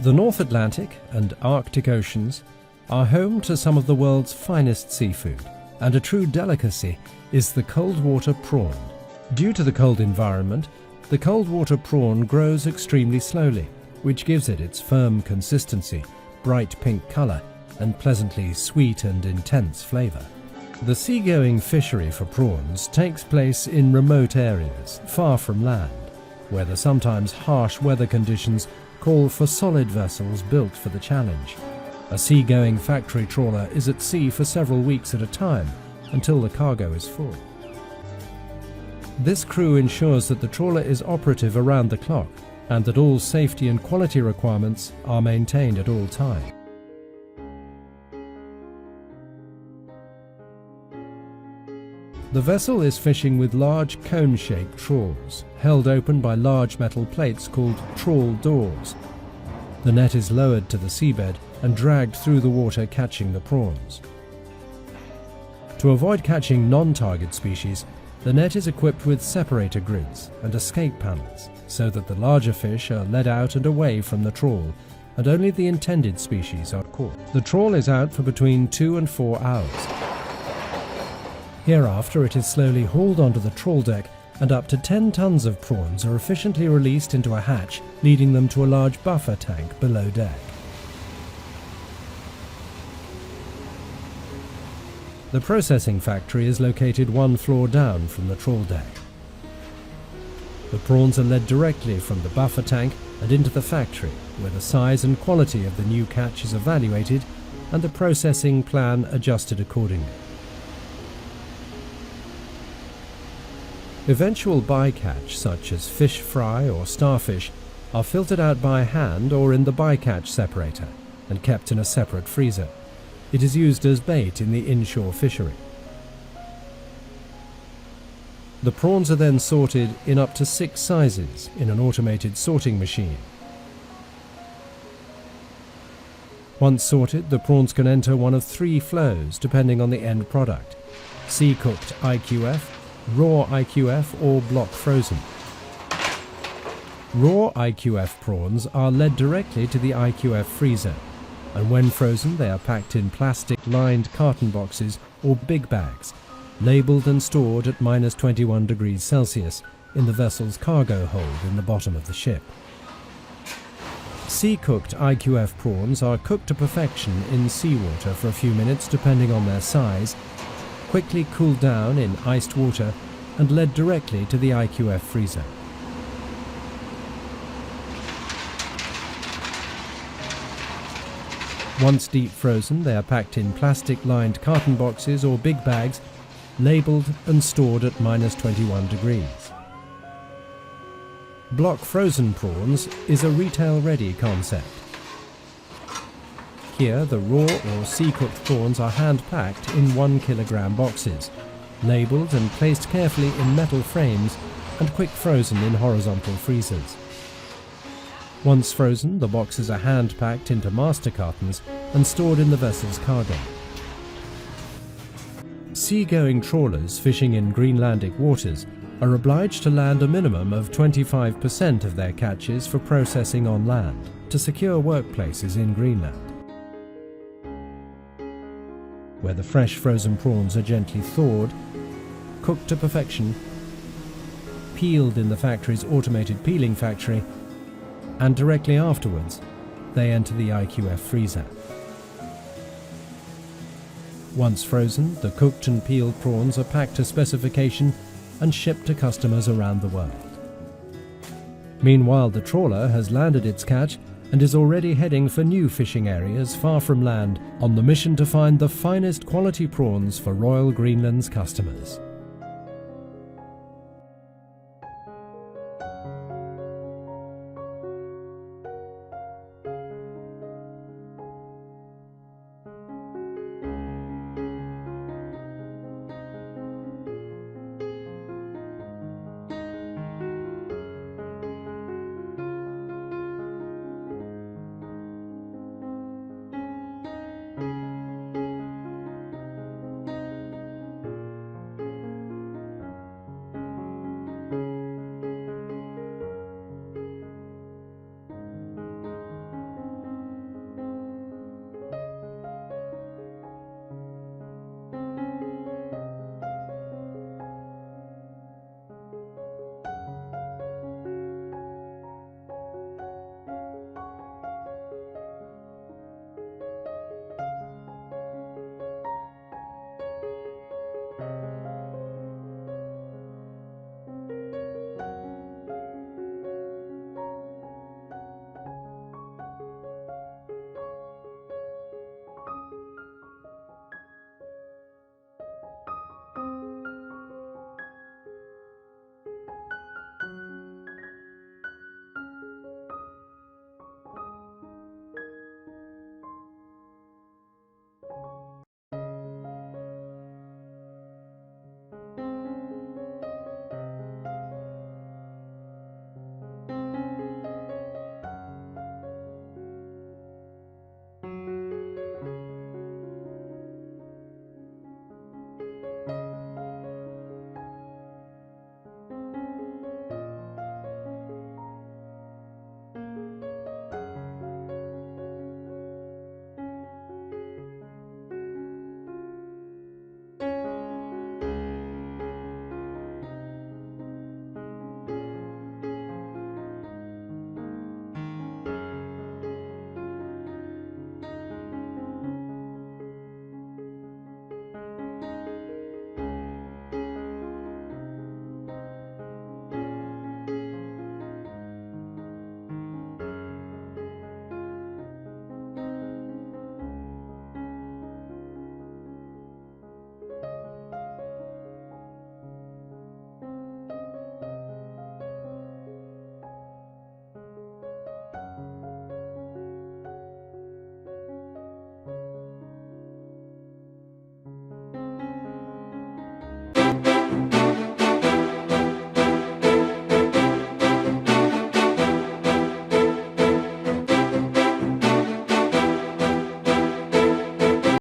The North Atlantic and Arctic Oceans are home to some of the world's finest seafood, and a true delicacy is the cold water prawn. Due to the cold environment, the cold water prawn grows extremely slowly, which gives it its firm consistency, bright pink colour, and pleasantly sweet and intense flavour. The seagoing fishery for prawns takes place in remote areas, far from land, where the sometimes harsh weather conditions call for solid vessels built for the challenge. A seagoing factory trawler is at sea for several weeks at a time, until the cargo is full. This crew ensures that the trawler is operative around the clock, and that all safety and quality requirements are maintained at all times. The vessel is fishing with large cone-shaped trawls, held open by large metal plates called trawl doors. The net is lowered to the seabed and dragged through the water, catching the prawns. To avoid catching non-target species, the net is equipped with separator grids and escape panels, so that the larger fish are led out and away from the trawl, and only the intended species are caught. The trawl is out for between 2 and 4 hours. Hereafter, it is slowly hauled onto the trawl deck, and up to 10 tons of prawns are efficiently released into a hatch, leading them to a large buffer tank below deck. The processing factory is located 1 floor down from the trawl deck. The prawns are led directly from the buffer tank and into the factory, where the size and quality of the new catch is evaluated and the processing plan adjusted accordingly. Eventual bycatch, such as fish fry or starfish, are filtered out by hand or in the bycatch separator and kept in a separate freezer. It is used as bait in the inshore fishery. The prawns are then sorted in up to 6 sizes in an automated sorting machine. Once sorted, the prawns can enter one of 3 flows depending on the end product: sea-cooked IQF, raw IQF, or block frozen. Raw IQF prawns are led directly to the IQF freezer, and when frozen they are packed in plastic-lined carton boxes or big bags, labelled and stored at -21 degrees Celsius in the vessel's cargo hold in the bottom of the ship. Sea-cooked IQF prawns are cooked to perfection in seawater for a few minutes depending on their size, quickly cooled down in iced water, and led directly to the IQF freezer. Once deep frozen, they are packed in plastic-lined carton boxes or big bags, labelled and stored at -21 degrees. Block frozen prawns is a retail-ready concept. Here, the raw or sea-cooked prawns are hand-packed in 1 kilogram boxes, labelled and placed carefully in metal frames and quick frozen in horizontal freezers. Once frozen, the boxes are hand-packed into master cartons and stored in the vessel's cargo. Seagoing trawlers fishing in Greenlandic waters are obliged to land a minimum of 25% of their catches for processing on land to secure workplaces in Greenland, where the fresh frozen prawns are gently thawed, cooked to perfection, peeled in the factory's automated peeling factory, and directly afterwards they enter the IQF freezer. Once frozen, the cooked and peeled prawns are packed to specification and shipped to customers around the world. Meanwhile, the trawler has landed its catch and is already heading for new fishing areas far from land, on the mission to find the finest quality prawns for Royal Greenland's customers.